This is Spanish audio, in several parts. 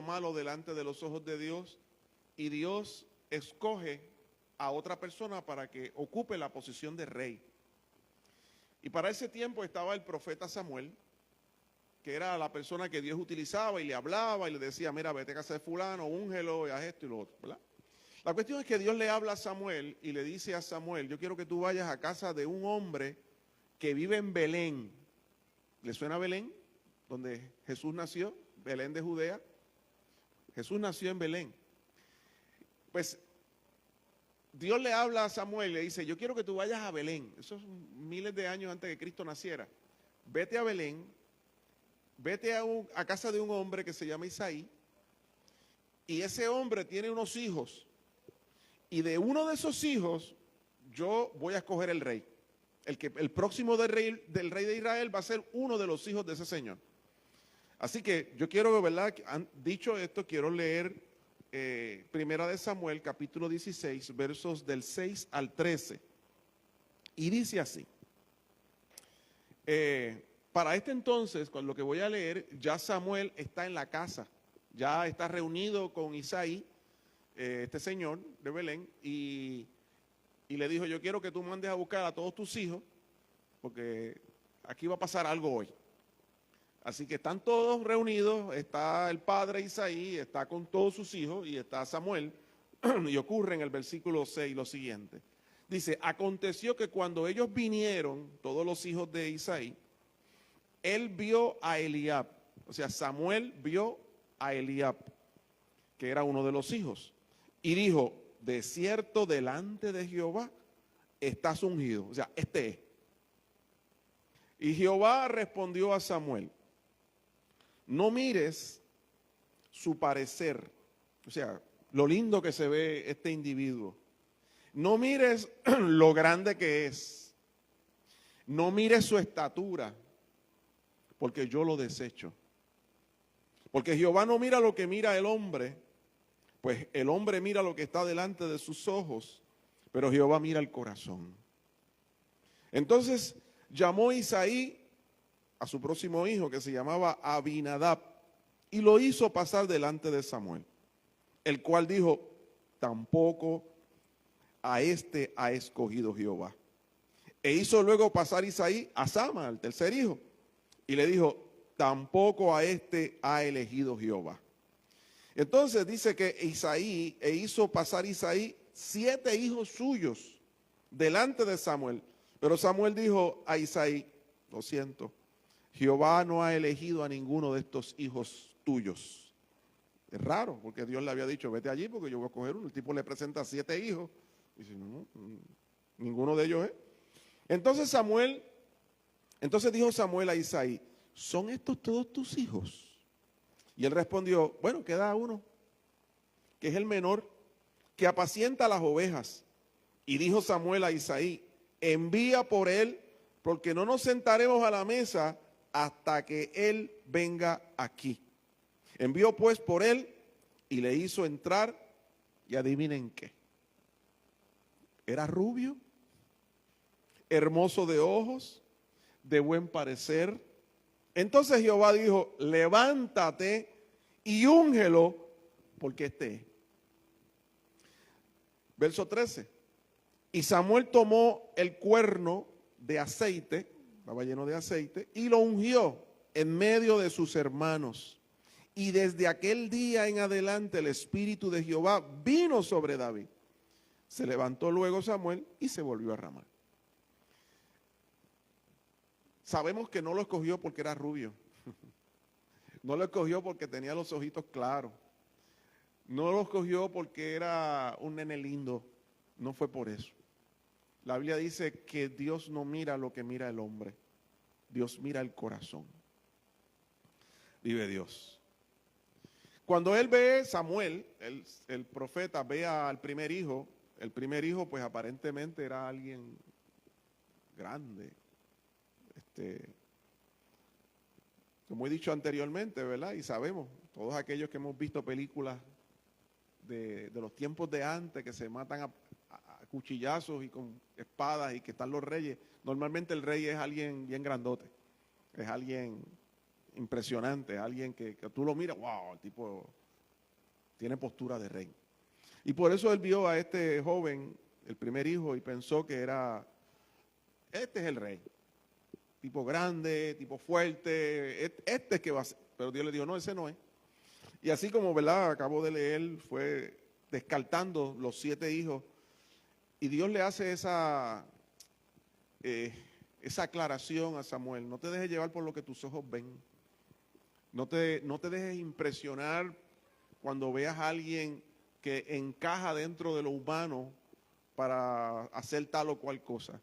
lo malo delante de los ojos de Dios y Dios escoge a otra persona para que ocupe la posición de rey. Y para ese tiempo estaba el profeta Samuel, que era la persona que Dios utilizaba y le hablaba y le decía, mira, vete a casa de fulano, úngelo, y haz esto y lo otro, ¿verdad? La cuestión es que Dios le habla a Samuel y le dice a Samuel, yo quiero que tú vayas a casa de un hombre que vive en Belén. ¿Le suena Belén? Donde Jesús nació, Belén de Judea. Jesús nació en Belén. Pues Dios le habla a Samuel y le dice, yo quiero que tú vayas a Belén. Eso es miles de años antes de que Cristo naciera. Vete a Belén, vete a casa de un hombre que se llama Isaí, y ese hombre tiene unos hijos, y de uno de esos hijos yo voy a escoger el rey. El próximo del rey de Israel va a ser uno de los hijos de ese señor. Así que yo quiero, ¿verdad? Dicho esto, quiero leer Primera de Samuel, capítulo 16, versos del 6 al 13. Y dice así. Para este entonces, con lo que voy a leer, ya Samuel está en la casa. Ya está reunido con Isaí, este señor de Belén, y le dijo, yo quiero que tú mandes a buscar a todos tus hijos, porque aquí va a pasar algo hoy. Así que están todos reunidos, está el padre Isaí, está con todos sus hijos y está Samuel, y ocurre en el versículo 6 lo siguiente. Dice, aconteció que cuando ellos vinieron, todos los hijos de Isaí, él vio a Eliab, o sea, Samuel vio a Eliab, que era uno de los hijos, y dijo, de cierto delante de Jehová estás ungido, o sea, este es. Y Jehová respondió a Samuel, no mires su parecer, o sea, lo lindo que se ve este individuo. No mires lo grande que es. No mires su estatura, porque yo lo desecho. Porque Jehová no mira lo que mira el hombre, pues el hombre mira lo que está delante de sus ojos, pero Jehová mira el corazón. Entonces llamó Isaí a su próximo hijo, que se llamaba Abinadab, y lo hizo pasar delante de Samuel, el cual dijo, tampoco a este ha escogido Jehová. E hizo luego pasar Isaí a Sama, el tercer hijo, y le dijo, tampoco a este ha elegido Jehová. Entonces dice que Isaí, hizo pasar Isaí 7 hijos suyos delante de Samuel. Pero Samuel dijo a Isaí, lo siento, Jehová no ha elegido a ninguno de estos hijos tuyos. Es raro, porque Dios le había dicho, vete allí porque yo voy a coger uno. El tipo le presenta 7 hijos. Y dice, no, ninguno de ellos es. Entonces dijo Samuel a Isaí, ¿son estos todos tus hijos? Y él respondió, bueno, queda uno, que es el menor, que apacienta las ovejas. Y dijo Samuel a Isaí, envía por él, porque no nos sentaremos a la mesa hasta que él venga aquí. Envió pues por él y le hizo entrar, y adivinen qué. Era rubio, hermoso de ojos, de buen parecer. Entonces Jehová dijo, levántate y úngelo, porque este es. Verso 13. Y Samuel tomó el cuerno de aceite, estaba lleno de aceite, y lo ungió en medio de sus hermanos. Y desde aquel día en adelante el Espíritu de Jehová vino sobre David. Se levantó luego Samuel y se volvió a Ramá. Sabemos que no lo escogió porque era rubio. No lo escogió porque tenía los ojitos claros. No lo escogió porque era un nene lindo. No fue por eso. La Biblia dice que Dios no mira lo que mira el hombre. Dios mira el corazón. Vive Dios. Cuando él ve, Samuel, el profeta, ve al primer hijo, el primer hijo pues aparentemente era alguien grande. Como he dicho anteriormente, ¿verdad? Y sabemos, todos aquellos que hemos visto películas de los tiempos de antes, que se matan a cuchillazos y con espadas y que están los reyes, normalmente el rey es alguien bien grandote, es alguien impresionante, alguien que tú lo miras, wow, el tipo tiene postura de rey. Y por eso él vio a este joven, el primer hijo, y pensó que este es el rey. Tipo grande, tipo fuerte, este es que va a ser. Pero Dios le dijo, no, ese no es. Y así como, ¿verdad? Acabo de leer, fue descartando los 7 hijos. Y Dios le hace esa aclaración a Samuel. No te dejes llevar por lo que tus ojos ven. No te dejes impresionar cuando veas a alguien que encaja dentro de lo humano para hacer tal o cual cosa.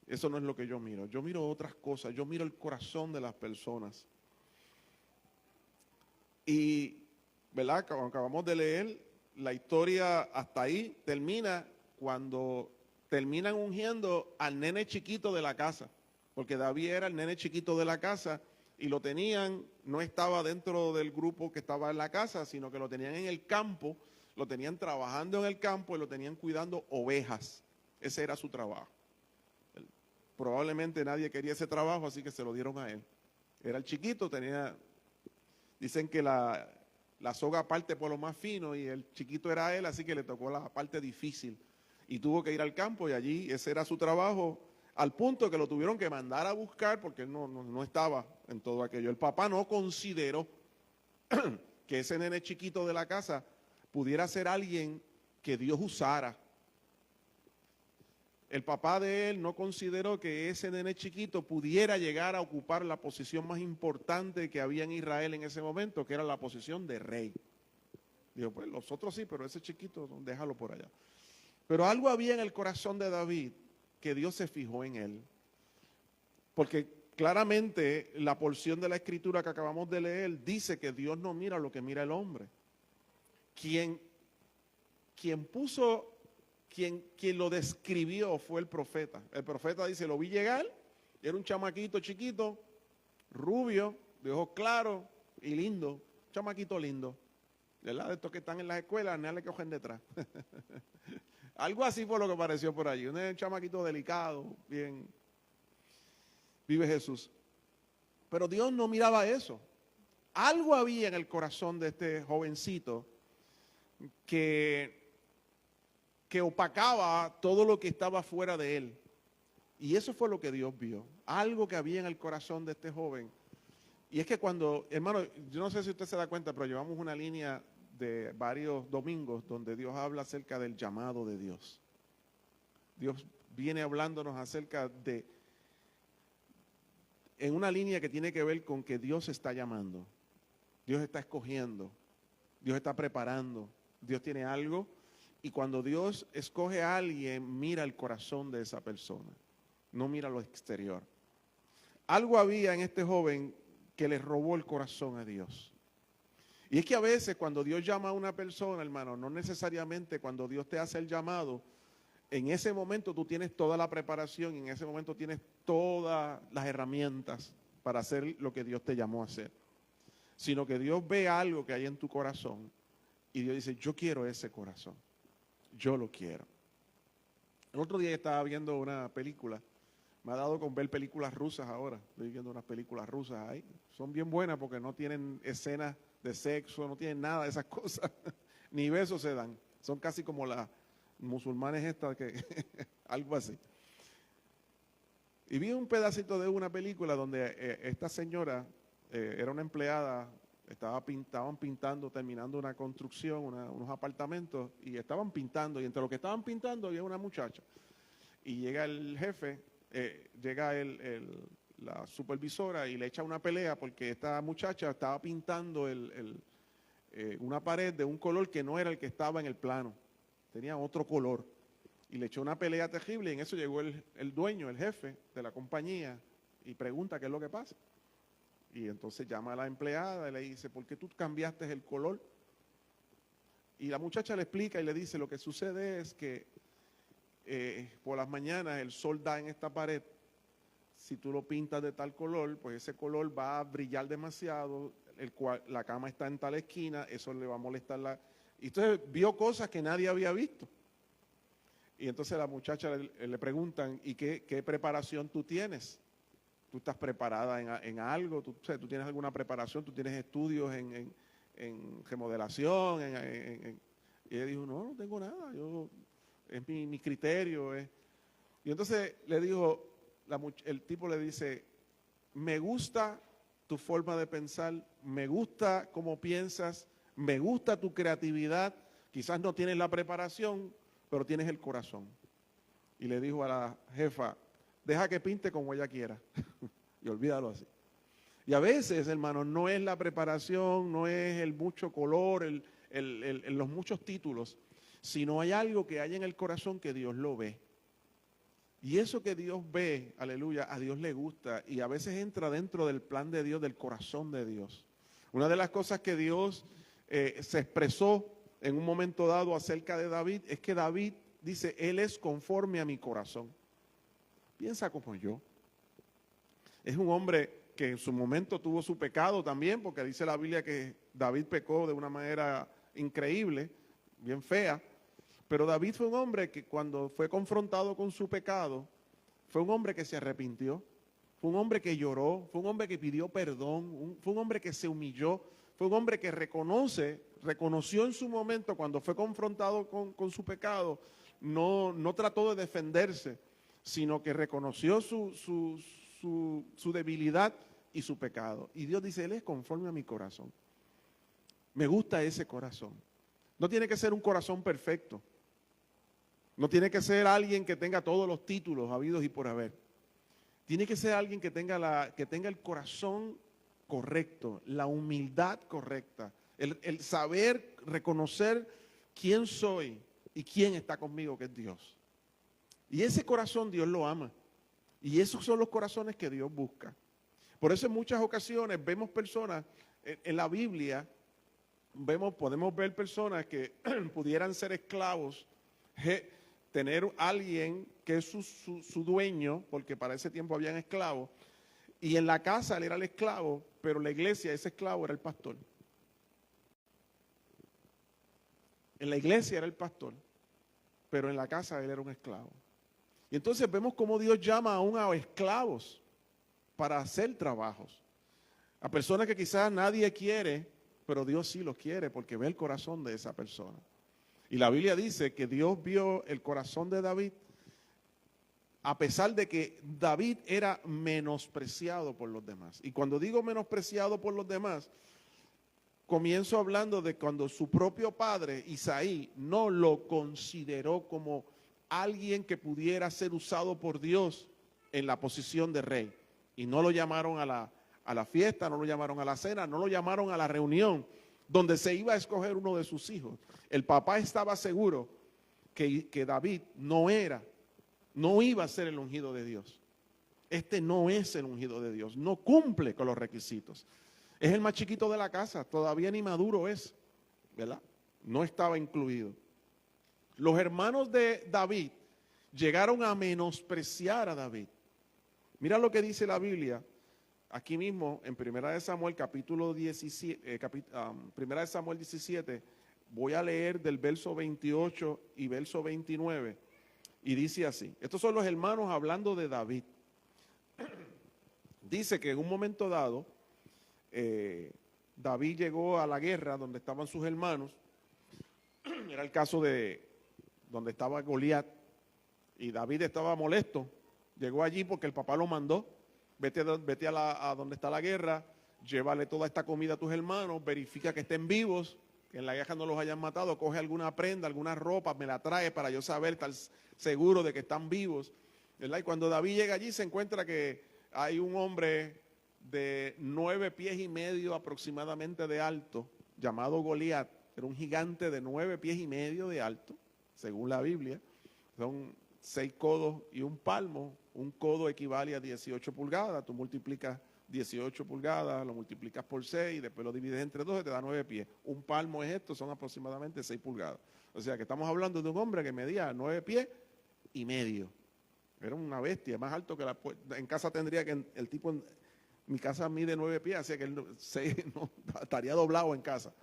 Eso no es lo que yo miro. Yo miro otras cosas. Yo miro el corazón de las personas. Y, ¿verdad? Como acabamos de leer, la historia hasta ahí termina cuando terminan ungiendo al nene chiquito de la casa. Porque David era el nene chiquito de la casa y lo tenían, no estaba dentro del grupo que estaba en la casa, sino que lo tenían en el campo, lo tenían trabajando en el campo y lo tenían cuidando ovejas. Ese era su trabajo. Probablemente nadie quería ese trabajo, así que se lo dieron a él. Era el chiquito, dicen que la soga parte por lo más fino y el chiquito era él, así que le tocó la parte difícil. Y tuvo que ir al campo y allí ese era su trabajo, al punto que lo tuvieron que mandar a buscar porque él no estaba en todo aquello. El papá no consideró que ese nene chiquito de la casa pudiera ser alguien que Dios usara. El papá de él no consideró que ese nene chiquito pudiera llegar a ocupar la posición más importante que había en Israel en ese momento, que era la posición de rey. Dijo, pues los otros sí, pero ese chiquito, déjalo por allá. Pero algo había en el corazón de David que Dios se fijó en él. Porque claramente la porción de la escritura que acabamos de leer dice que Dios no mira lo que mira el hombre. Quien lo describió fue el profeta. El profeta dice, lo vi llegar, era un chamaquito chiquito, rubio, de ojos claros y lindo, chamaquito lindo. ¿Verdad? De estos que están en las escuelas, nadie le cogen detrás. Algo así fue lo que pareció por allí. Un chamaquito delicado, bien. Vive Jesús. Pero Dios no miraba eso. Algo había en el corazón de este jovencito que opacaba todo lo que estaba fuera de él. Y eso fue lo que Dios vio. Algo que había en el corazón de este joven. Y es que cuando, hermano, yo no sé si usted se da cuenta, pero llevamos una línea de varios domingos donde Dios habla acerca del llamado de Dios. Dios viene hablándonos acerca en una línea que tiene que ver con que Dios está llamando, Dios está escogiendo, Dios está preparando, Dios tiene algo. Y cuando Dios escoge a alguien, mira el corazón de esa persona, no mira lo exterior. Algo había en este joven que le robó el corazón a Dios. Y es que a veces cuando Dios llama a una persona, hermano, no necesariamente cuando Dios te hace el llamado, en ese momento tú tienes toda la preparación y en ese momento tienes todas las herramientas para hacer lo que Dios te llamó a hacer. Sino que Dios ve algo que hay en tu corazón y Dios dice, yo quiero ese corazón. Yo lo quiero. El otro día estaba viendo una película. Me ha dado con ver películas rusas ahora. Estoy viendo unas películas rusas ahí. Son bien buenas porque no tienen escenas de sexo, no tienen nada de esas cosas. Ni besos se dan. Son casi como las musulmanes estas, algo así. Y vi un pedacito de una película donde esta señora era una empleada, estaban pintando, terminando una construcción, unos apartamentos, y estaban pintando, y entre lo que estaban pintando había una muchacha. Y llega el jefe, llega la supervisora y le echa una pelea porque esta muchacha estaba pintando una pared de un color que no era el que estaba en el plano, tenía otro color. Y le echó una pelea terrible y en eso llegó el dueño, el jefe de la compañía y pregunta qué es lo que pasa. Y entonces llama a la empleada y le dice, ¿por qué tú cambiaste el color? Y la muchacha le explica y le dice, lo que sucede es que por las mañanas el sol da en esta pared. Si tú lo pintas de tal color, pues ese color va a brillar demasiado, la cama está en tal esquina, eso le va a molestar Y entonces vio cosas que nadie había visto. Y entonces la muchacha le preguntan, ¿y qué preparación tú tienes? ¿Tú estás preparada en algo? ¿Tú tienes alguna preparación? ¿Tú tienes estudios en remodelación. Y ella dijo, no tengo nada, es mi criterio. Y entonces le dijo, el tipo le dice, me gusta tu forma de pensar, me gusta cómo piensas, me gusta tu creatividad, quizás no tienes la preparación, pero tienes el corazón. Y le dijo a la jefa, deja que pinte como ella quiera. Y olvídalo así. Y a veces, hermano, no es la preparación, no es el mucho color, los muchos títulos, sino hay algo que hay en el corazón que Dios lo ve. Y eso que Dios ve, aleluya, a Dios le gusta y a veces entra dentro del plan de Dios, del corazón de Dios. Una de las cosas que Dios se expresó en un momento dado acerca de David es que David dice, Él es conforme a mi corazón. Piensa como yo. Es un hombre que en su momento tuvo su pecado también, porque dice la Biblia que David pecó de una manera increíble, bien fea. Pero David fue un hombre que cuando fue confrontado con su pecado, fue un hombre que se arrepintió, fue un hombre que lloró, fue un hombre que pidió perdón, fue un hombre que se humilló, fue un hombre que reconoció en su momento cuando fue confrontado con su pecado, no trató de defenderse, sino que reconoció su debilidad y su pecado. Y Dios dice, Él es conforme a mi corazón. Me gusta ese corazón. No tiene que ser un corazón perfecto. No tiene que ser alguien que tenga todos los títulos habidos y por haber. Tiene que ser alguien que tenga el corazón correcto, la humildad correcta, el saber reconocer quién soy y quién está conmigo, que es Dios. Y ese corazón Dios lo ama. Y esos son los corazones que Dios busca. Por eso en muchas ocasiones vemos personas en la Biblia, podemos ver personas que pudieran ser esclavos, tener alguien que es su dueño, porque para ese tiempo habían esclavos, y en la casa él era el esclavo, pero en la iglesia ese esclavo era el pastor. En la iglesia era el pastor, pero en la casa él era un esclavo. Y entonces vemos cómo Dios llama aún a esclavos para hacer trabajos. A personas que quizás nadie quiere, pero Dios sí los quiere porque ve el corazón de esa persona. Y la Biblia dice que Dios vio el corazón de David, a pesar de que David era menospreciado por los demás. Y cuando digo menospreciado por los demás, comienzo hablando de cuando su propio padre, Isaí, no lo consideró como alguien que pudiera ser usado por Dios en la posición de rey. Y no lo llamaron a la fiesta, no lo llamaron a la cena, no lo llamaron a la reunión donde se iba a escoger uno de sus hijos. El papá estaba seguro que David no iba a ser el ungido de Dios. Este no es el ungido de Dios, no cumple con los requisitos. Es el más chiquito de la casa, todavía ni maduro es, ¿verdad? No estaba incluido. Los hermanos de David llegaron a menospreciar a David. Mira lo que dice la Biblia, aquí mismo en 1 Samuel capítulo 17, 1 Samuel 17, voy a leer del verso 28 y verso 29, y dice así, estos son los hermanos hablando de David. Dice que en un momento dado, David llegó a la guerra donde estaban sus hermanos, era el caso de donde estaba Goliat, y David estaba molesto, llegó allí porque el papá lo mandó, vete a donde está la guerra, llévale toda esta comida a tus hermanos, verifica que estén vivos, que en la guerra no los hayan matado, coge alguna prenda, alguna ropa, me la trae para yo saber, estar seguro de que están vivos, ¿verdad? Y cuando David llega allí se encuentra que hay un hombre de 9 pies y medio aproximadamente de alto, llamado Goliat, era un gigante de 9 pies y medio de alto, según la Biblia, son 6 codos y un palmo, un codo equivale a 18 pulgadas, tú multiplicas 18 pulgadas, lo multiplicas por 6, después lo divides entre 2 y te da 9 pies. Un palmo es esto, son aproximadamente 6 pulgadas. O sea que estamos hablando de un hombre que medía 9 pies y medio. Era una bestia, más alto que en casa tendría que el tipo, mi casa mide 9 pies, así que él estaría doblado en casa.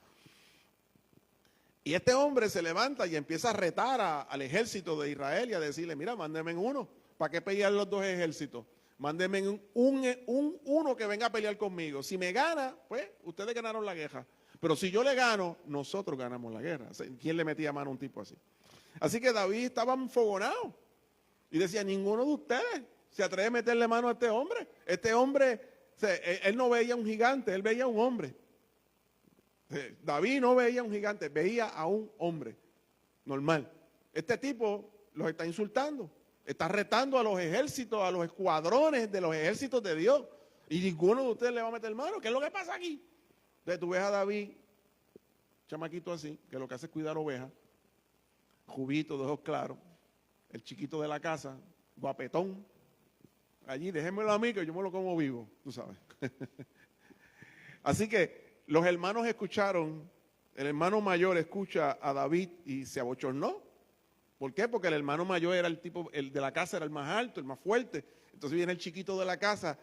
Y este hombre se levanta y empieza a retar al ejército de Israel y a decirle, mira, mándenme uno, ¿para qué pelear los dos ejércitos? Mándenme uno que venga a pelear conmigo. Si me gana, pues ustedes ganaron la guerra. Pero si yo le gano, nosotros ganamos la guerra. O sea, ¿quién le metía mano a un tipo así? Así que David estaba enfogonado y decía, ninguno de ustedes se atreve a meterle mano a este hombre. Este hombre, él no veía un gigante, él veía un hombre. David no veía un gigante, veía a un hombre normal. Este tipo los está insultando, está retando a los ejércitos, a los escuadrones de los ejércitos de Dios. Y ninguno de ustedes le va a meter mano. ¿Qué es lo que pasa aquí? Entonces tú ves a David, chamaquito así, que lo que hace es cuidar ovejas, jubito de ojos claros, el chiquito de la casa, guapetón. Allí, déjenmelo a mí que yo me lo como vivo, tú sabes. Así que los hermanos escucharon, el hermano mayor escucha a David y se abochornó. ¿Por qué? Porque el hermano mayor era el tipo, el de la casa era el más alto, el más fuerte. Entonces viene el chiquito de la casa,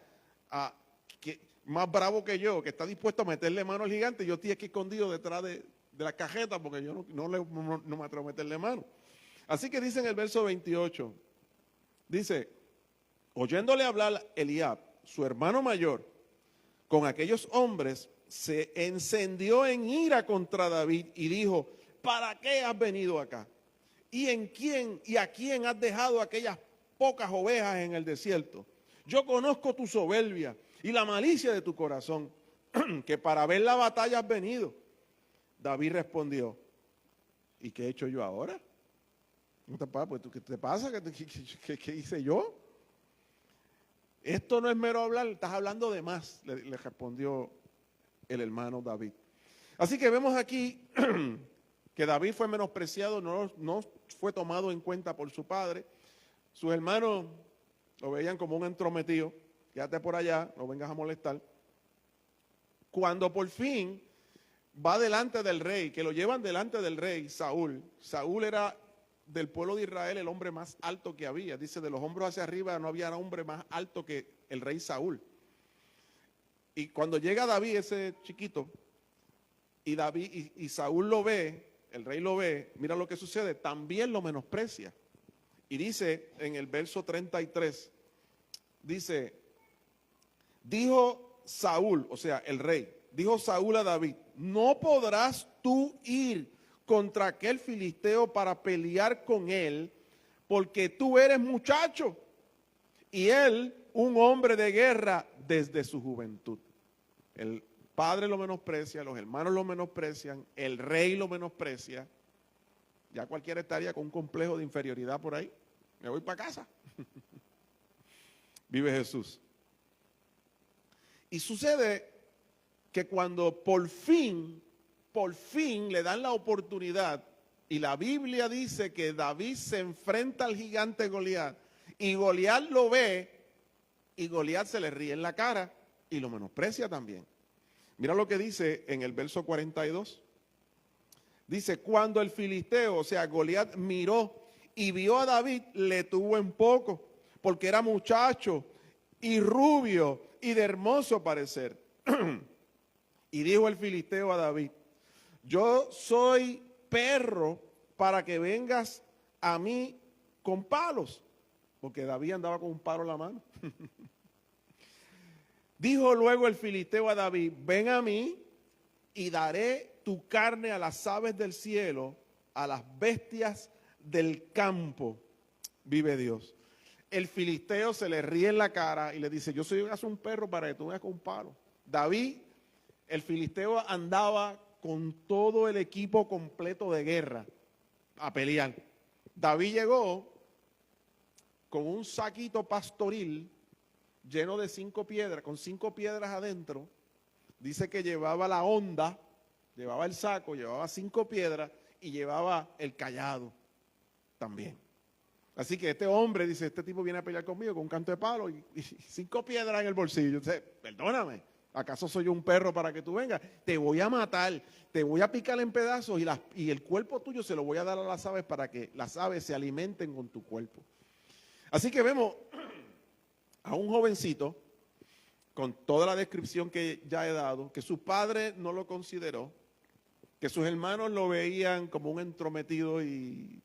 más bravo que yo, que está dispuesto a meterle mano al gigante. Yo estoy aquí escondido detrás de la cajeta porque yo no me atrevo a meterle mano. Así que dice en el verso 28, dice, oyéndole hablar Eliab, su hermano mayor, con aquellos hombres, se encendió en ira contra David y dijo, ¿para qué has venido acá? ¿Y a quién has dejado aquellas pocas ovejas en el desierto? Yo conozco tu soberbia y la malicia de tu corazón, que para ver la batalla has venido. David respondió, ¿y qué he hecho yo ahora? Pues, ¿qué te pasa? ¿Qué hice yo? Esto no es mero hablar, estás hablando de más, le respondió el hermano David. Así que vemos aquí que David fue menospreciado, no fue tomado en cuenta por su padre. Sus hermanos lo veían como un entrometido, quédate por allá, no vengas a molestar. Cuando por fin va delante del rey, que lo llevan delante del rey, Saúl era del pueblo de Israel el hombre más alto que había. Dice, de los hombros hacia arriba no había hombre más alto que el rey Saúl. Y cuando llega David, ese chiquito, y Saúl lo ve, el rey lo ve, mira lo que sucede, también lo menosprecia. Y dice en el verso 33, dice, dijo Saúl, o sea, el rey, dijo Saúl a David, no podrás tú ir contra aquel filisteo para pelear con él, porque tú eres muchacho y él un hombre de guerra desde su juventud. El padre lo menosprecia, los hermanos lo menosprecian, el rey lo menosprecia. Ya cualquiera estaría con un complejo de inferioridad por ahí. Me voy para casa. Vive Jesús. Y sucede que cuando por fin le dan la oportunidad, y la Biblia dice que David se enfrenta al gigante Goliat, y Goliat lo ve, y Goliat se le ríe en la cara, y lo menosprecia también. Mira lo que dice en el verso 42. Dice, cuando el filisteo, o sea, Goliat miró y vio a David, le tuvo en poco, porque era muchacho y rubio y de hermoso parecer. Y dijo el filisteo a David, yo soy perro para que vengas a mí con palos, porque David andaba con un palo en la mano. Dijo luego el filisteo a David, ven a mí y daré tu carne a las aves del cielo, a las bestias del campo. Vive Dios. El filisteo se le ríe en la cara y le dice, yo soy un perro para que tú vengas con un palo. David, el filisteo andaba con todo el equipo completo de guerra a pelear. David llegó con un saquito pastoril lleno de 5 piedras, con 5 piedras adentro. Dice que llevaba la honda, llevaba el saco, llevaba 5 piedras y llevaba el cayado también. Así que este hombre dice, este tipo viene a pelear conmigo con un canto de palo y 5 piedras en el bolsillo. Entonces, perdóname, ¿acaso soy yo un perro para que tú vengas? Te voy a matar, te voy a picar en pedazos y el cuerpo tuyo se lo voy a dar a las aves para que las aves se alimenten con tu cuerpo. Así que vemos a un jovencito, con toda la descripción que ya he dado, que su padre no lo consideró, que sus hermanos lo veían como un entrometido y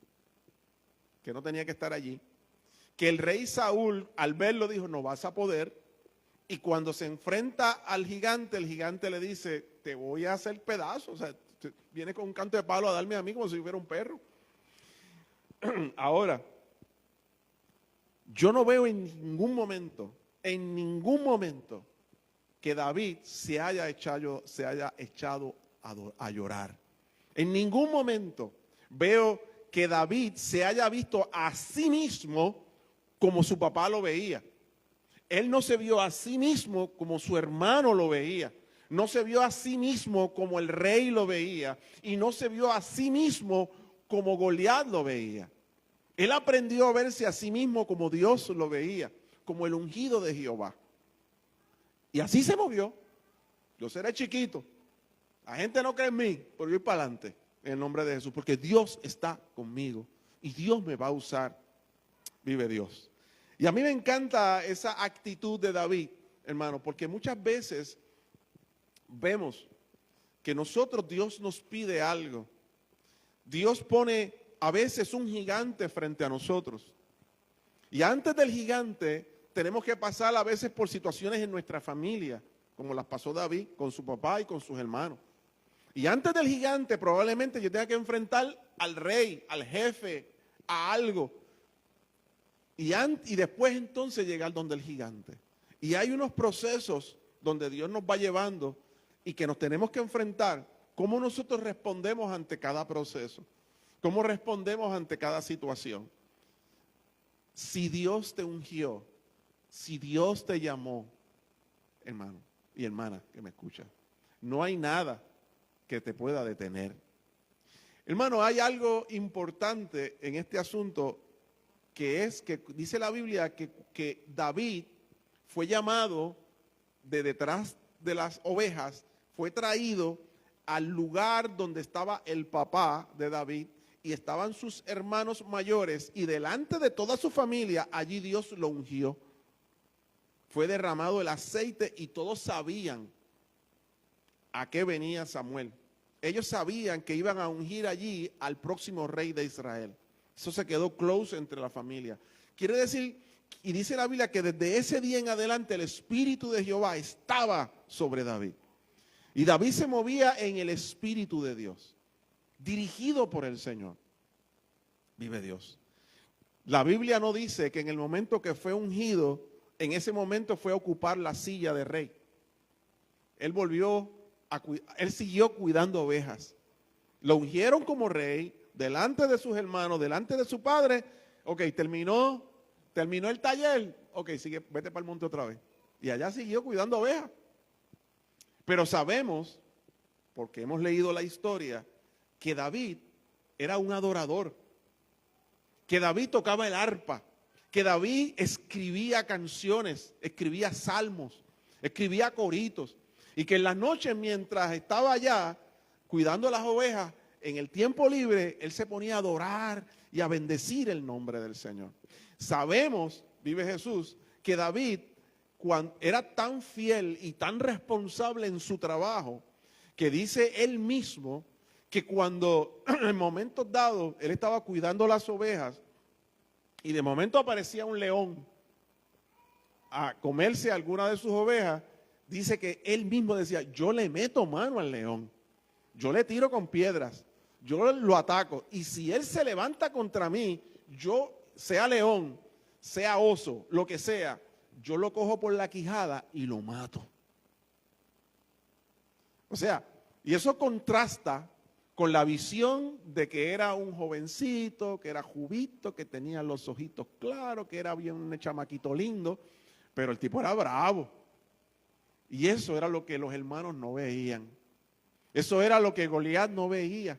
que no tenía que estar allí, que el rey Saúl al verlo dijo, no vas a poder, y cuando se enfrenta al gigante, el gigante le dice, te voy a hacer pedazos. O sea, viene con un canto de palo a darme a mí como si fuera un perro. Ahora, yo no veo en ningún momento, que David se haya echado a llorar. En ningún momento veo que David se haya visto a sí mismo como su papá lo veía. Él no se vio a sí mismo como su hermano lo veía. No se vio a sí mismo como el rey lo veía. Y no se vio a sí mismo como Goliat lo veía. Él aprendió a verse a sí mismo como Dios lo veía, como el ungido de Jehová. Y así se movió. Yo seré chiquito. La gente no cree en mí, pero yo voy para adelante en el nombre de Jesús, porque Dios está conmigo y Dios me va a usar. Vive Dios. Y a mí me encanta esa actitud de David, hermano, porque muchas veces vemos que nosotros, Dios nos pide algo. Dios pone a veces un gigante frente a nosotros. Y antes del gigante tenemos que pasar a veces por situaciones en nuestra familia, como las pasó David con su papá y con sus hermanos. Y antes del gigante probablemente yo tenga que enfrentar al rey, al jefe, a algo. Y después entonces llegar donde el gigante. Y hay unos procesos donde Dios nos va llevando y que nos tenemos que enfrentar. ¿Cómo nosotros respondemos ante cada proceso? ¿Cómo respondemos ante cada situación? Si Dios te ungió, si Dios te llamó, hermano y hermana que me escucha, no hay nada que te pueda detener. Hermano, hay algo importante en este asunto, que es que dice la Biblia que David fue llamado de detrás de las ovejas, fue traído al lugar donde estaba el papá de David y estaban sus hermanos mayores, y delante de toda su familia allí Dios lo ungió. Fue derramado el aceite y todos sabían a qué venía Samuel. Ellos sabían que iban a ungir allí al próximo rey de Israel. Eso se quedó close entre la familia. Quiere decir, y dice la Biblia, que desde ese día en adelante el Espíritu de Jehová estaba sobre David. Y David se movía en el Espíritu de Dios, dirigido por el Señor. Vive Dios. La Biblia no dice que en el momento que fue ungido, en ese momento fue a ocupar la silla de rey. Él siguió cuidando ovejas. Lo ungieron como rey, delante de sus hermanos, delante de su padre. Ok, terminó el taller. Ok, sigue, vete para el monte otra vez. Y allá siguió cuidando ovejas. Pero sabemos, porque hemos leído la historia, que David era un adorador, que David tocaba el arpa, que David escribía canciones, escribía salmos, escribía coritos, y que en las noches mientras estaba allá cuidando las ovejas, en el tiempo libre, él se ponía a adorar y a bendecir el nombre del Señor. Sabemos, vive Jesús, que David era tan fiel y tan responsable en su trabajo, que dice él mismo que cuando en momentos dados él estaba cuidando las ovejas y de momento aparecía un león a comerse alguna de sus ovejas, dice que él mismo decía: yo le meto mano al león, yo le tiro con piedras, yo lo ataco, y si él se levanta contra mí, yo, sea león, sea oso, lo que sea, yo lo cojo por la quijada y lo mato. O sea, y eso contrasta con la visión de que era un jovencito, que era jubito, que tenía los ojitos claros, que era bien un chamaquito lindo, pero el tipo era bravo. Y eso era lo que los hermanos no veían. Eso era lo que Goliat no veía.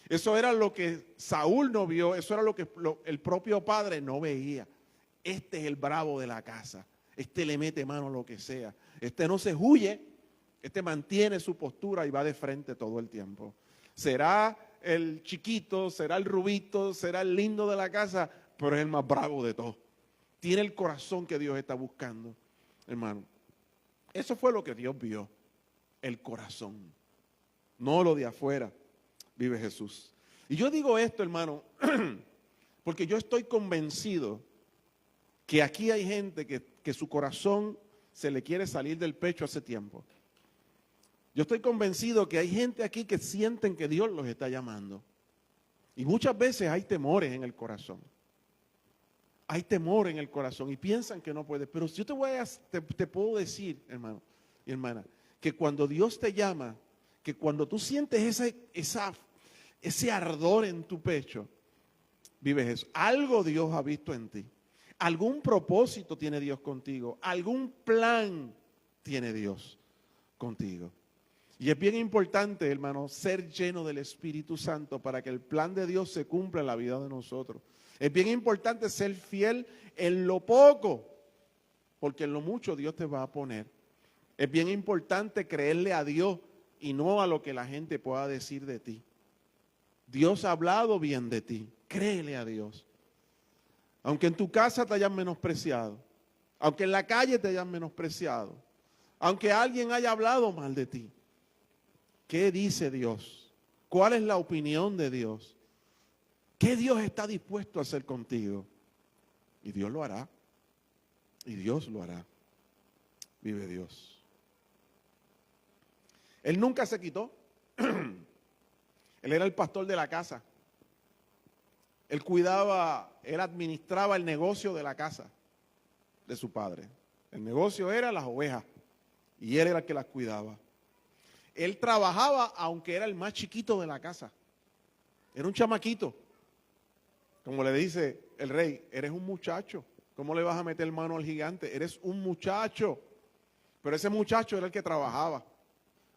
Eso era lo que Saúl no vio. Eso era lo que el propio padre no veía. Este es el bravo de la casa. Este le mete mano a lo que sea. Este no se huye. Este mantiene su postura y va de frente todo el tiempo. Será el chiquito, será el rubito, será el lindo de la casa, pero es el más bravo de todos. Tiene el corazón que Dios está buscando, hermano. Eso fue lo que Dios vio, el corazón, no lo de afuera. Vive Jesús. Y yo digo esto, hermano, porque yo estoy convencido que aquí hay gente que su corazón se le quiere salir del pecho hace tiempo. Yo estoy convencido que hay gente aquí que sienten que Dios los está llamando. Y muchas veces hay temores en el corazón. Hay temor en el corazón y piensan que no puede. Pero yo te puedo decir, hermano y hermana, que cuando Dios te llama, que cuando tú sientes ese ardor en tu pecho, vives eso. Algo Dios ha visto en ti. Algún propósito tiene Dios contigo. Algún plan tiene Dios contigo. Y es bien importante, hermano, ser lleno del Espíritu Santo para que el plan de Dios se cumpla en la vida de nosotros. Es bien importante ser fiel en lo poco, porque en lo mucho Dios te va a poner. Es bien importante creerle a Dios y no a lo que la gente pueda decir de ti. Dios ha hablado bien de ti, créele a Dios. Aunque en tu casa te hayan menospreciado, aunque en la calle te hayan menospreciado, aunque alguien haya hablado mal de ti, ¿qué dice Dios? ¿Cuál es la opinión de Dios? ¿Qué Dios está dispuesto a hacer contigo? Y Dios lo hará. Y Dios lo hará. Vive Dios. Él nunca se quitó. Él era el pastor de la casa. Él administraba el negocio de la casa de su padre. El negocio era las ovejas y él era el que las cuidaba. Él trabajaba aunque era el más chiquito de la casa. Era un chamaquito. Como le dice el rey, eres un muchacho. ¿Cómo le vas a meter mano al gigante? Eres un muchacho. Pero ese muchacho era el que trabajaba.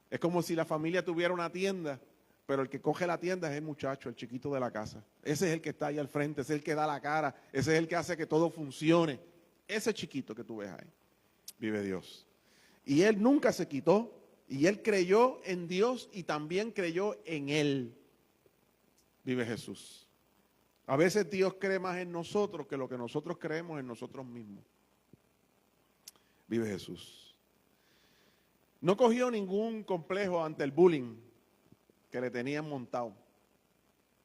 Es como si la familia tuviera una tienda, pero el que coge la tienda es el muchacho, el chiquito de la casa. Ese es el que está ahí al frente, ese es el que da la cara, ese es el que hace que todo funcione. Ese chiquito que tú ves ahí, vive Dios. Y él nunca se quitó, y él creyó en Dios y también creyó en él. Vive Jesús. A veces Dios cree más en nosotros que lo que nosotros creemos en nosotros mismos. Vive Jesús. No cogió ningún complejo ante el bullying que le tenían montado.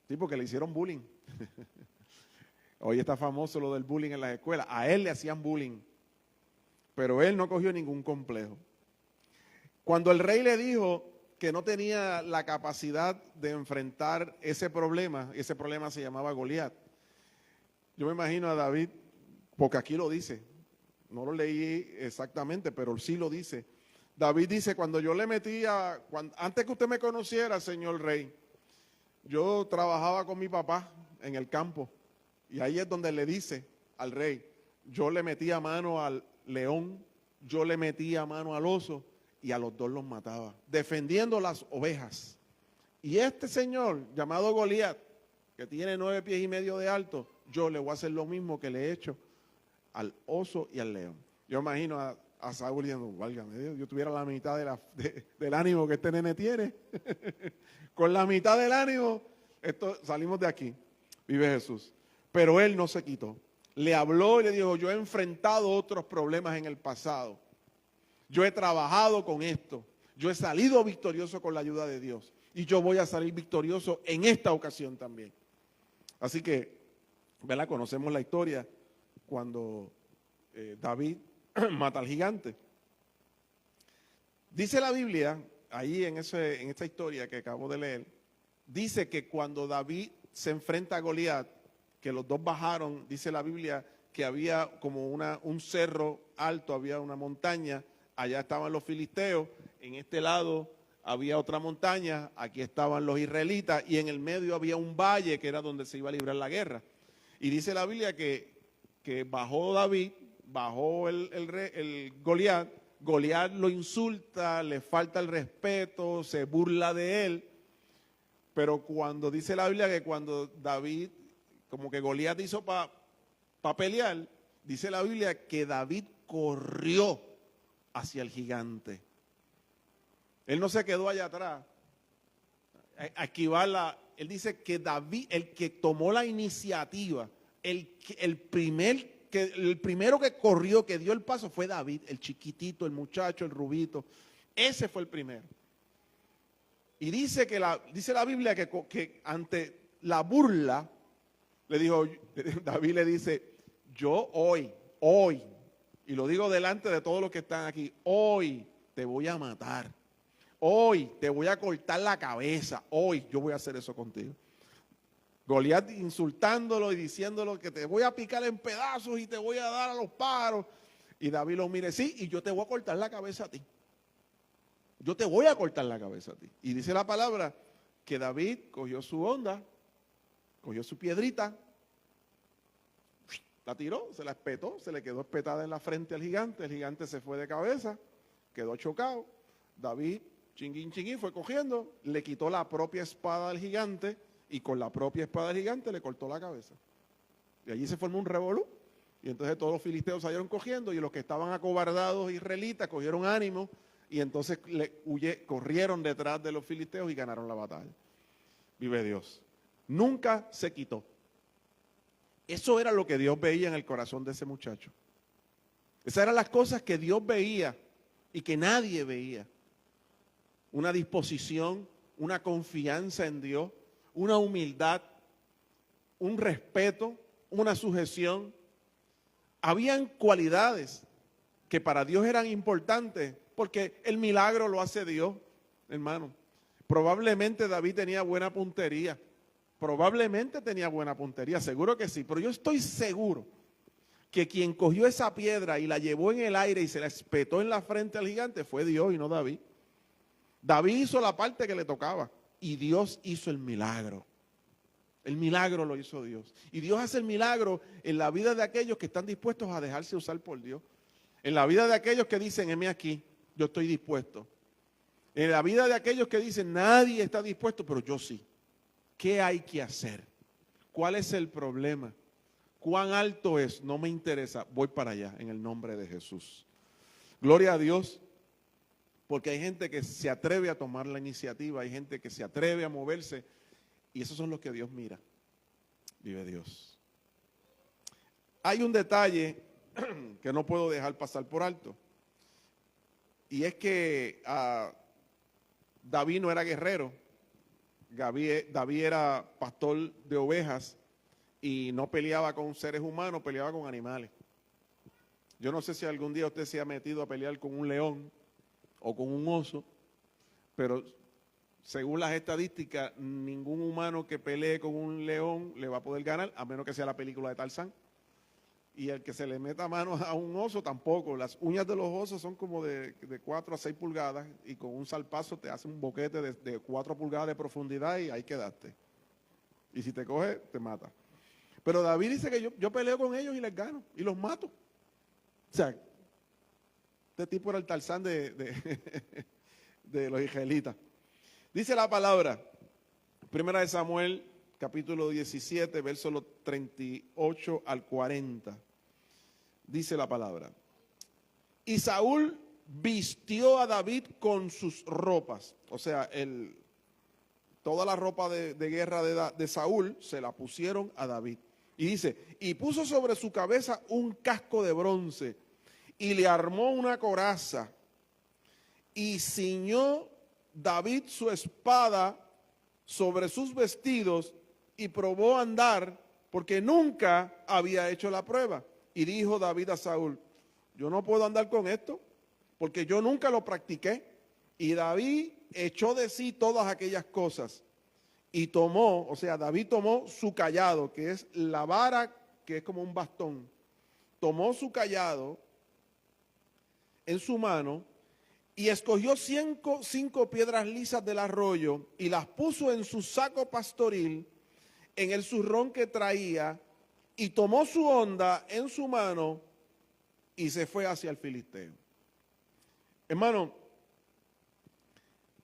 Sí, porque le hicieron bullying. Hoy está famoso lo del bullying en las escuelas. A él le hacían bullying, pero él no cogió ningún complejo. Cuando el rey le dijo que no tenía la capacidad de enfrentar ese problema se llamaba Goliat. Yo me imagino a David, porque aquí lo dice, no lo leí exactamente, pero sí lo dice. David dice, cuando yo le metía, antes que usted me conociera, señor rey, yo trabajaba con mi papá en el campo, y ahí es donde le dice al rey, yo le metía mano al león, yo le metía mano al oso, y a los dos los mataba, defendiendo las ovejas. Y este señor, llamado Goliat, que tiene 9 pies y medio de alto, yo le voy a hacer lo mismo que le he hecho al oso y al león. Yo imagino a Saúl diciendo, válgame Dios, yo tuviera la mitad del ánimo que este nene tiene. Con la mitad del ánimo, salimos de aquí. Vive Jesús. Pero él no se quitó. Le habló y le dijo, yo he enfrentado otros problemas en el pasado. Yo he trabajado con esto. Yo he salido victorioso con la ayuda de Dios. Y yo voy a salir victorioso en esta ocasión también. Así que, ¿verdad? Conocemos la historia cuando David mata al gigante. Dice la Biblia, ahí en esta historia que acabo de leer, dice que cuando David se enfrenta a Goliat, que los dos bajaron, dice la Biblia que había como un cerro alto, había una montaña, allá estaban los filisteos, en este lado había otra montaña, aquí estaban los israelitas y en el medio había un valle que era donde se iba a librar la guerra. Y dice la Biblia que bajó David, bajó el Goliat, Goliat lo insulta, le falta el respeto, se burla de él, pero cuando dice la Biblia que cuando David, como que Goliat hizo para pelear, dice la Biblia que David corrió hacia el gigante. Él no se quedó allá atrás. Aquí va él dice que David, el que tomó la iniciativa, el primero que corrió, que dio el paso fue David, el chiquitito, el muchacho, el rubito. Ese fue el primero. Y dice la Biblia que ante la burla, David le dice, yo hoy, y lo digo delante de todos los que están aquí, hoy te voy a matar. hoy te voy a cortar la cabeza, hoy yo voy a hacer eso contigo. Goliat insultándolo y diciéndolo que te voy a picar en pedazos y te voy a dar a los pájaros. Y David lo mire, sí, y yo te voy a cortar la cabeza a ti. Yo te voy a cortar la cabeza a ti. Y dice la palabra que David cogió su onda, cogió su piedrita, la tiró, se la espetó, se le quedó espetada en la frente al gigante. El gigante se fue de cabeza, quedó chocado. David, chinguín, fue cogiendo, le quitó la propia espada al gigante y con la propia espada del gigante le cortó la cabeza. Y allí se formó un revolú. Y entonces todos los filisteos salieron cogiendo y los que estaban acobardados israelitas cogieron ánimo y entonces corrieron detrás de los filisteos y ganaron la batalla. Vive Dios. Nunca se quitó. Eso era lo que Dios veía en el corazón de ese muchacho. Esas eran las cosas que Dios veía y que nadie veía. Una disposición, una confianza en Dios, una humildad, un respeto, una sujeción. Habían cualidades que para Dios eran importantes, porque el milagro lo hace Dios, hermano. Probablemente David tenía buena puntería, seguro que sí, pero yo estoy seguro que quien cogió esa piedra y la llevó en el aire y se la espetó en la frente al gigante fue Dios y no David. David hizo la parte que le tocaba y Dios hizo el milagro. El milagro lo hizo Dios. Y Dios hace el milagro en la vida de aquellos que están dispuestos a dejarse usar por Dios. En la vida de aquellos que dicen, heme aquí, yo estoy dispuesto. En la vida de aquellos que dicen, nadie está dispuesto, pero yo sí. ¿Qué hay que hacer? ¿Cuál es el problema? ¿Cuán alto es? No me interesa, voy para allá en el nombre de Jesús. Gloria a Dios, porque hay gente que se atreve a tomar la iniciativa, hay gente que se atreve a moverse, y esos son los que Dios mira. Vive Dios. Hay un detalle que no puedo dejar pasar por alto. Y es que David no era guerrero. David era pastor de ovejas y no peleaba con seres humanos, peleaba con animales. Yo no sé si algún día usted se ha metido a pelear con un león o con un oso, pero según las estadísticas, ningún humano que pelee con un león le va a poder ganar, a menos que sea la película de Tarzán. Y el que se le meta mano a un oso tampoco. Las uñas de los osos son como de 4 a 6 pulgadas y con un zarpazo te hace un boquete de 4 pulgadas de profundidad y ahí quedaste. Y si te coge, te mata. Pero David dice que yo peleo con ellos y les gano y los mato. O sea, este tipo era el Tarzán de los israelitas. Dice la palabra, 1 Samuel, capítulo 17, versos 38 al 40. Dice la palabra. Y Saúl vistió a David con sus ropas. O sea, toda la ropa de guerra de Saúl se la pusieron a David. Y dice, y puso sobre su cabeza un casco de bronce y le armó una coraza y ciñó David su espada sobre sus vestidos y probó a andar porque nunca había hecho la prueba. Y dijo David a Saúl, yo no puedo andar con esto porque yo nunca lo practiqué. Y David echó de sí todas aquellas cosas y tomó, o sea, David tomó su cayado, que es la vara, que es como un bastón. Tomó su cayado en su mano y escogió 5 piedras lisas del arroyo y las puso en su saco pastoril, en el zurrón que traía, y tomó su honda en su mano y se fue hacia el filisteo. Hermano,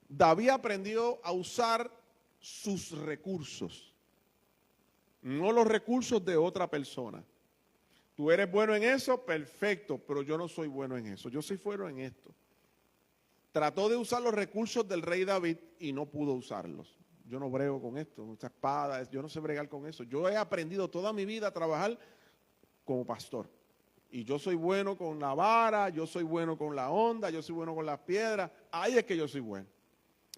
David aprendió a usar sus recursos, no los recursos de otra persona. Tú eres bueno en eso, perfecto, pero yo no soy bueno en eso, yo soy bueno en esto. Trató de usar los recursos del rey David y no pudo usarlos. Yo no brego con esto, esta espada, yo no sé bregar con eso. Yo he aprendido toda mi vida a trabajar como pastor. Y yo soy bueno con la vara, yo soy bueno con la honda, yo soy bueno con las piedras. Ahí es que yo soy bueno.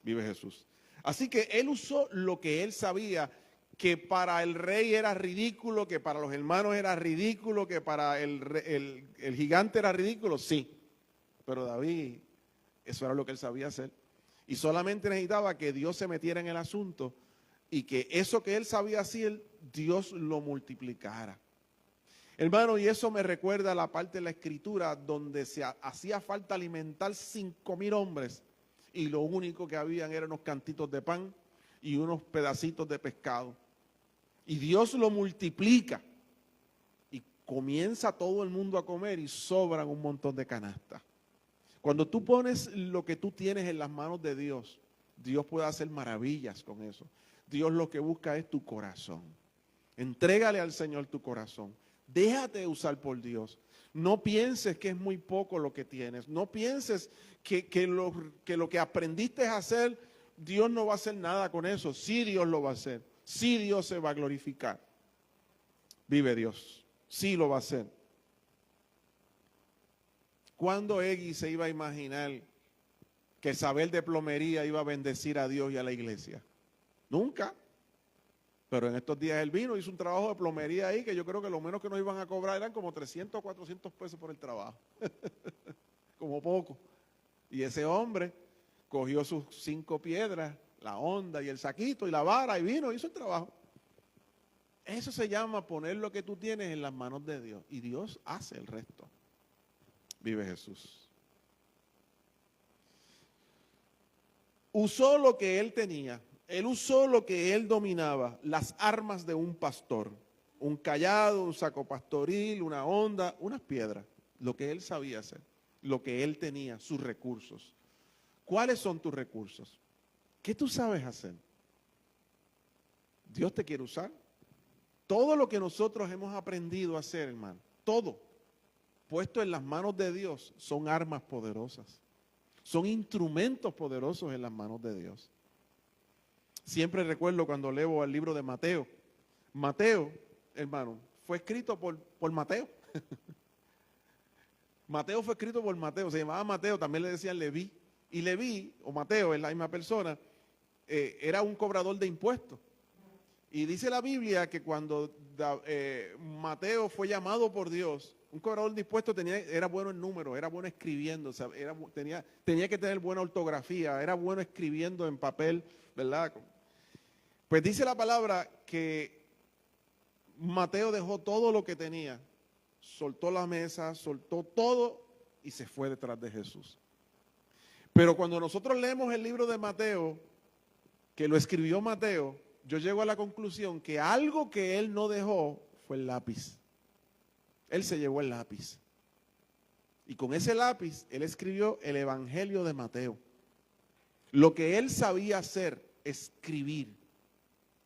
Vive Jesús. Así que él usó lo que él sabía, que para el rey era ridículo, que para los hermanos era ridículo, que para el gigante era ridículo, sí. Pero David, eso era lo que él sabía hacer. Y solamente necesitaba que Dios se metiera en el asunto y que eso que él sabía hacer, Dios lo multiplicara. Hermano, y eso me recuerda a la parte de la escritura donde se hacía falta alimentar 5,000 hombres y lo único que habían eran unos cantitos de pan y unos pedacitos de pescado. Y Dios lo multiplica y comienza todo el mundo a comer y sobran un montón de canastas. Cuando tú pones lo que tú tienes en las manos de Dios, Dios puede hacer maravillas con eso. Dios lo que busca es tu corazón. Entrégale al Señor tu corazón. Déjate usar por Dios. No pienses que es muy poco lo que tienes. No pienses que lo que aprendiste a hacer, Dios no va a hacer nada con eso. Sí, Dios lo va a hacer. Sí, Dios se va a glorificar. Vive Dios. Sí lo va a hacer. ¿Cuándo Egui se iba a imaginar que saber de plomería iba a bendecir a Dios y a la iglesia? Nunca. Pero en estos días él vino, hizo un trabajo de plomería ahí que yo creo que lo menos que nos iban a cobrar eran como 300 o 400 pesos por el trabajo. Como poco. Y ese hombre cogió sus 5 piedras, la honda y el saquito y la vara y vino, hizo el trabajo. Eso se llama poner lo que tú tienes en las manos de Dios. Y Dios hace el resto. Vive Jesús. Usó lo que él tenía. Él usó lo que él dominaba, las armas de un pastor, un cayado, un saco pastoril, una honda, unas piedras, lo que él sabía hacer, lo que él tenía, sus recursos. ¿Cuáles son tus recursos? ¿Qué tú sabes hacer? Dios te quiere usar. Todo lo que nosotros hemos aprendido a hacer, hermano, todo, puesto en las manos de Dios, son armas poderosas. Son instrumentos poderosos en las manos de Dios. Siempre recuerdo cuando leo el libro de Mateo. Mateo, hermano, fue escrito por Mateo. Mateo fue escrito por Mateo, se llamaba Mateo, también le decían Leví. Y Leví, o Mateo, es la misma persona, era un cobrador de impuestos. Y dice la Biblia que cuando Mateo fue llamado por Dios, un cobrador de impuestos era bueno en números, era bueno escribiendo, o sea, tenía que tener buena ortografía, era bueno escribiendo en papel, ¿verdad? Pues dice la palabra que Mateo dejó todo lo que tenía, soltó la mesa, soltó todo y se fue detrás de Jesús. Pero cuando nosotros leemos el libro de Mateo, que lo escribió Mateo, yo llego a la conclusión que algo que él no dejó fue el lápiz. Él se llevó el lápiz. Y con ese lápiz, él escribió el Evangelio de Mateo. Lo que él sabía hacer, escribir.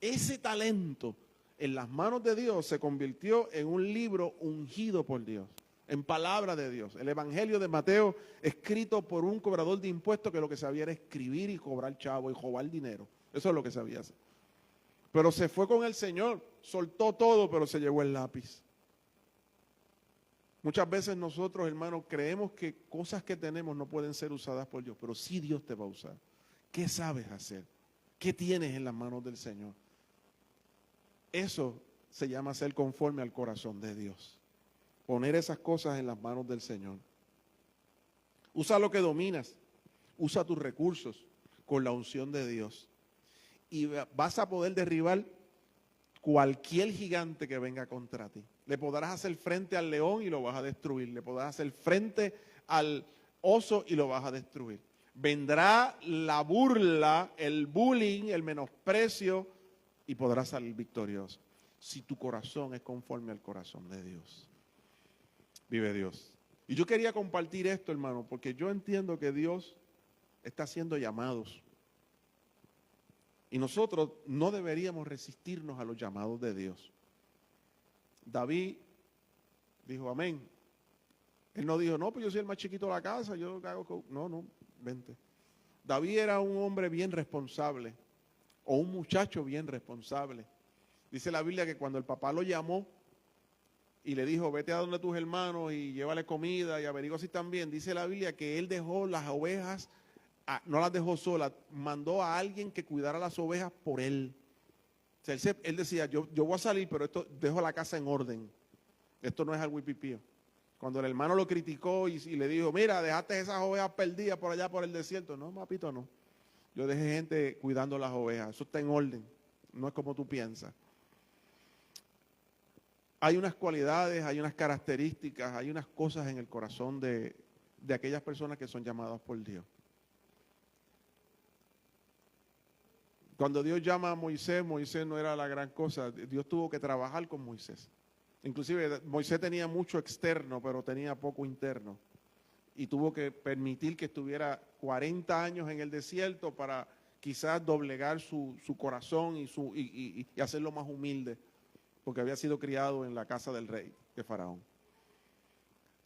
Ese talento en las manos de Dios se convirtió en un libro ungido por Dios, en palabra de Dios. El Evangelio de Mateo, escrito por un cobrador de impuestos que lo que sabía era escribir y cobrar chavo y robar dinero. Eso es lo que sabía hacer. Pero se fue con el Señor, soltó todo, pero se llevó el lápiz. Muchas veces nosotros, hermanos, creemos que cosas que tenemos no pueden ser usadas por Dios, pero sí Dios te va a usar. ¿Qué sabes hacer? ¿Qué tienes en las manos del Señor? Eso se llama ser conforme al corazón de Dios. Poner esas cosas en las manos del Señor. Usa lo que dominas. Usa tus recursos con la unción de Dios. Y vas a poder derribar cualquier gigante que venga contra ti. Le podrás hacer frente al león y lo vas a destruir. Le podrás hacer frente al oso y lo vas a destruir. Vendrá la burla, el bullying, el menosprecio y podrás salir victorioso. Si tu corazón es conforme al corazón de Dios. Vive Dios. Y yo quería compartir esto, hermano, porque yo entiendo que Dios está haciendo llamados. Y nosotros no deberíamos resistirnos a los llamados de Dios. David dijo, amén. Él no dijo, no, pues yo soy el más chiquito de la casa, yo hago... No, vente. David era un hombre bien responsable, o un muchacho bien responsable. Dice la Biblia que cuando el papá lo llamó y le dijo, vete a donde tus hermanos y llévale comida y averigua si están bien, dice la Biblia que él dejó las ovejas, no las dejó solas, mandó a alguien que cuidara las ovejas por él. O sea, él decía, yo voy a salir, pero esto dejo la casa en orden. Esto no es algo pipío. Cuando el hermano lo criticó y le dijo, mira, dejaste esas ovejas perdidas por allá por el desierto. No, papito, no. Yo dejé gente cuidando las ovejas. Eso está en orden. No es como tú piensas. Hay unas cualidades, hay unas características, hay unas cosas en el corazón de aquellas personas que son llamadas por Dios. Cuando Dios llama a Moisés, Moisés no era la gran cosa. Dios tuvo que trabajar con Moisés. Inclusive Moisés tenía mucho externo, pero tenía poco interno. Y tuvo que permitir que estuviera 40 años en el desierto para quizás doblegar su corazón y hacerlo más humilde, porque había sido criado en la casa del rey, de Faraón.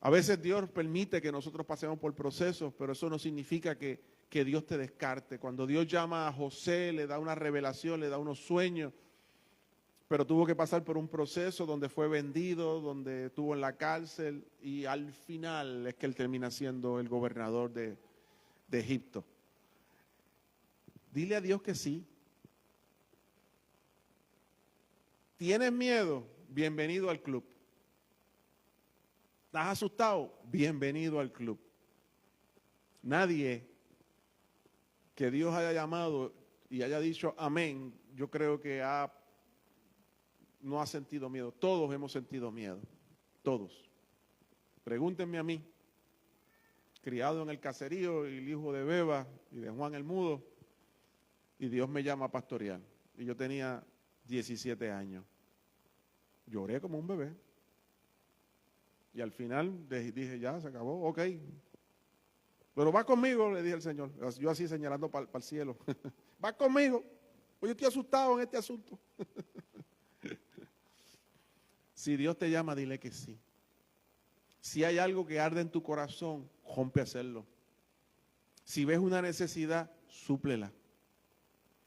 A veces Dios permite que nosotros pasemos por procesos, pero eso no significa que Dios te descarte. Cuando Dios llama a José, le da una revelación, le da unos sueños, pero tuvo que pasar por un proceso donde fue vendido, donde estuvo en la cárcel, y al final es que él termina siendo el gobernador de Egipto. Dile a Dios que sí. ¿Tienes miedo? Bienvenido al club. ¿Estás asustado? Bienvenido al club. Nadie que Dios haya llamado y haya dicho amén, yo creo que no ha sentido miedo. Todos hemos sentido miedo. Todos. Pregúntenme a mí, criado en el caserío, el hijo de Beba y de Juan el Mudo, y Dios me llama a pastorear. Y yo tenía 17 años. Lloré como un bebé. Y al final dije, ya, se acabó, ok. Pero va conmigo, le dije al Señor. Yo así señalando para el cielo. Va conmigo. Pues yo estoy asustado en este asunto. Si Dios te llama, dile que sí. Si hay algo que arde en tu corazón, rompe a hacerlo. Si ves una necesidad, súplela.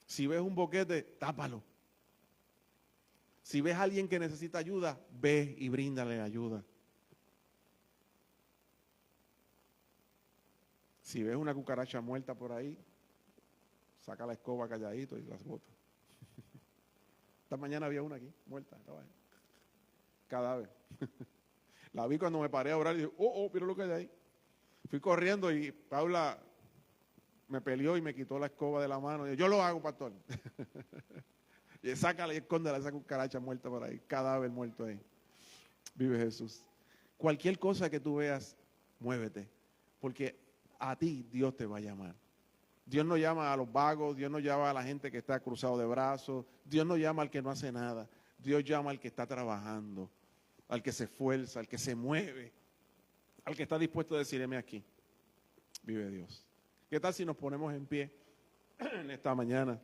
Si ves un boquete, tápalo. Si ves a alguien que necesita ayuda, ve y bríndale ayuda. Si ves una cucaracha muerta por ahí, saca la escoba calladito y las bota. Esta mañana había una aquí, muerta, estaba ahí. Cadáver. La vi cuando me paré a orar y dije, mira lo que hay ahí. Fui corriendo y Paula me peleó y me quitó la escoba de la mano. Y dije, yo lo hago, pastor. Y sácala y escóndela esa cucaracha muerta por ahí, cadáver muerto ahí. Vive Jesús. Cualquier cosa que tú veas, muévete, porque a ti Dios te va a llamar. Dios no llama a los vagos, Dios no llama a la gente que está cruzado de brazos, Dios no llama al que no hace nada, Dios llama al que está trabajando, al que se esfuerza, al que se mueve, al que está dispuesto a decir, heme aquí. Vive Dios. ¿Qué tal si nos ponemos en pie en esta mañana?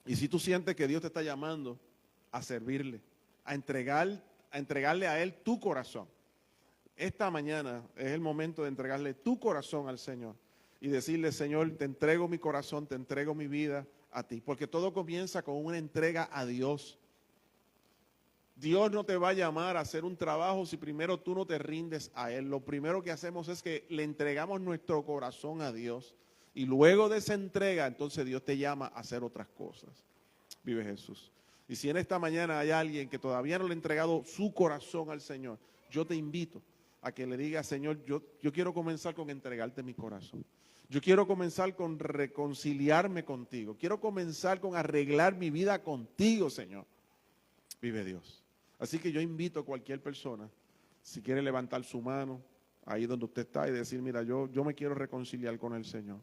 Y si tú sientes que Dios te está llamando a servirle, a entregarle a Él tu corazón. Esta mañana es el momento de entregarle tu corazón al Señor y decirle, Señor, te entrego mi corazón, te entrego mi vida a ti. Porque todo comienza con una entrega a Dios. Dios no te va a llamar a hacer un trabajo si primero tú no te rindes a Él. Lo primero que hacemos es que le entregamos nuestro corazón a Dios. Y luego de esa entrega, entonces Dios te llama a hacer otras cosas. Vive Jesús. Y si en esta mañana hay alguien que todavía no le ha entregado su corazón al Señor, yo te invito a que le diga, Señor, yo quiero comenzar con entregarte mi corazón. Yo quiero comenzar con reconciliarme contigo. Quiero comenzar con arreglar mi vida contigo, Señor. Vive Dios. Así que yo invito a cualquier persona, si quiere levantar su mano, ahí donde usted está, y decir, mira, yo me quiero reconciliar con el Señor.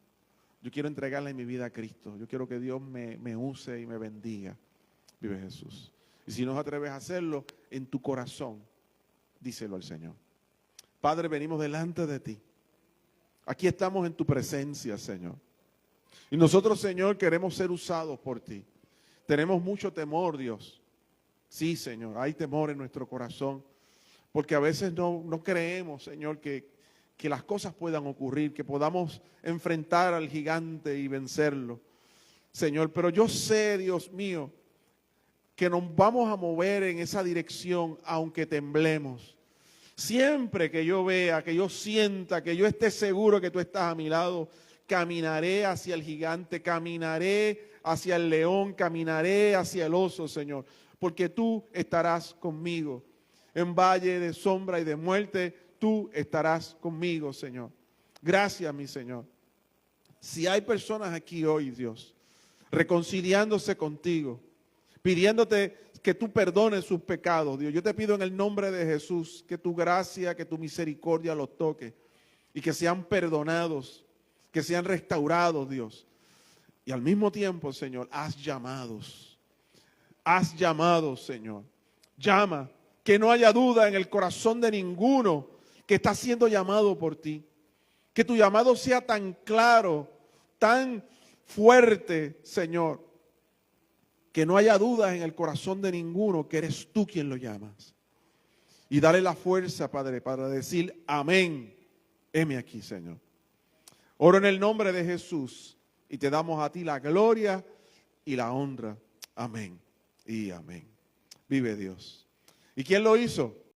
Yo quiero entregarle mi vida a Cristo. Yo quiero que Dios me use y me bendiga. Vive Jesús. Y si no te atreves a hacerlo, en tu corazón, díselo al Señor. Padre, venimos delante de ti. Aquí estamos en tu presencia, Señor. Y nosotros, Señor, queremos ser usados por ti. Tenemos mucho temor, Dios. Sí, Señor, hay temor en nuestro corazón. Porque a veces no creemos, Señor, que las cosas puedan ocurrir, que podamos enfrentar al gigante y vencerlo. Señor, pero yo sé, Dios mío, que nos vamos a mover en esa dirección aunque temblemos. Siempre que yo vea, que yo sienta, que yo esté seguro que tú estás a mi lado, caminaré hacia el gigante, caminaré hacia el león, caminaré hacia el oso, Señor, porque tú estarás conmigo. En valle de sombra y de muerte, tú estarás conmigo, Señor. Gracias, mi Señor. Si hay personas aquí hoy, Dios, reconciliándose contigo, pidiéndote que tú perdones sus pecados, Dios, yo te pido en el nombre de Jesús que tu gracia, que tu misericordia los toque y que sean perdonados, que sean restaurados, Dios. Y al mismo tiempo, Señor, haz llamados, Señor. Llama, que no haya duda en el corazón de ninguno que está siendo llamado por ti. Que tu llamado sea tan claro, tan fuerte, Señor, que no haya dudas en el corazón de ninguno que eres tú quien lo llamas. Y dale la fuerza, Padre, para decir amén. Heme aquí, Señor. Oro en el nombre de Jesús y te damos a ti la gloria y la honra. Amén y amén. Vive Dios. ¿Y quién lo hizo?